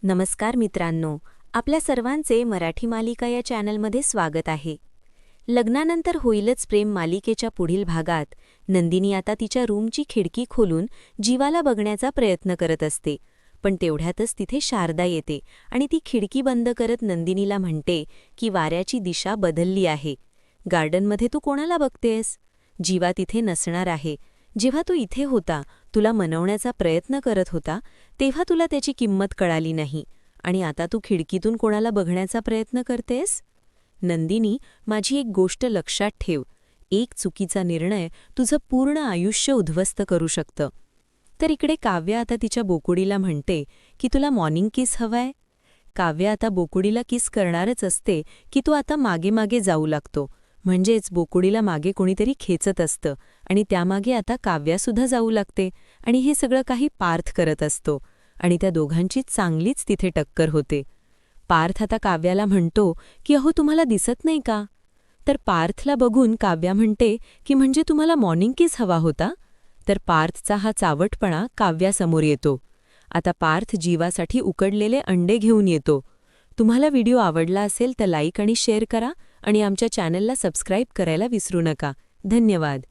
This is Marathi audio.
नमस्कार मित्रांनो, आपल्या सर्वांचे मराठी मालिका या चॅनलमध्ये स्वागत आहे. लग्नानंतर होईलच प्रेम मालिकेच्या पुढील भागात नंदिनी आता तिच्या रूमची खिडकी खोलून जीवाला बघण्याचा प्रयत्न करत असते. पण तेवढ्यातच तिथे शारदा येते आणि ती खिडकी बंद करत नंदिनीला म्हणते की वाऱ्याची दिशा बदलली आहे. गार्डनमध्ये तू कोणाला बघतेस? जीवा तिथे नसणार आहे. जेव्हा तू इथे होता, तुला मनवण्याचा प्रयत्न करत होता, तेव्हा तुला त्याची किंमत कळाली नाही आणि आता तू खिडकीतून कोणाला बघण्याचा प्रयत्न करतेस? नंदिनी, माझी एक गोष्ट लक्षात ठेव. एक चुकीचा निर्णय तुझं पूर्ण आयुष्य उद्ध्वस्त करू शकतं. तर इकडे काव्य आता तिच्या बोकुडीला म्हणते की तुला मॉर्निंग किस हवाय? काव्य आता बोकुडीला किस करणारच असते की तो आता मागे मागे जाऊ लागतो. म्हणजेच बोकुडीला मागे कोणीतरी खेचत असतं आणि त्यामागे आता काव्यासुद्धा जाऊ लागते आणि हे सगळं काही पार्थ करत असतो आणि त्या दोघांची चांगलीच तिथे टक्कर होते. पार्थ आता काव्याला म्हणतो की अहो तुम्हाला दिसत नाही का? तर पार्थला बघून काव्या म्हणते की म्हणजे तुम्हाला मॉर्निंग किस हवा होता? तर पार्थचा हा चावटपणा काव्यासमोर येतो. आता पार्थ जीवासाठी उकडलेले अंडे घेऊन येतो. तुम्हाला व्हिडिओ आवडला असेल तर लाईक आणि शेअर करा आणि आमच्या चॅनलला सबस्क्राईब करायला विसरू नका. धन्यवाद.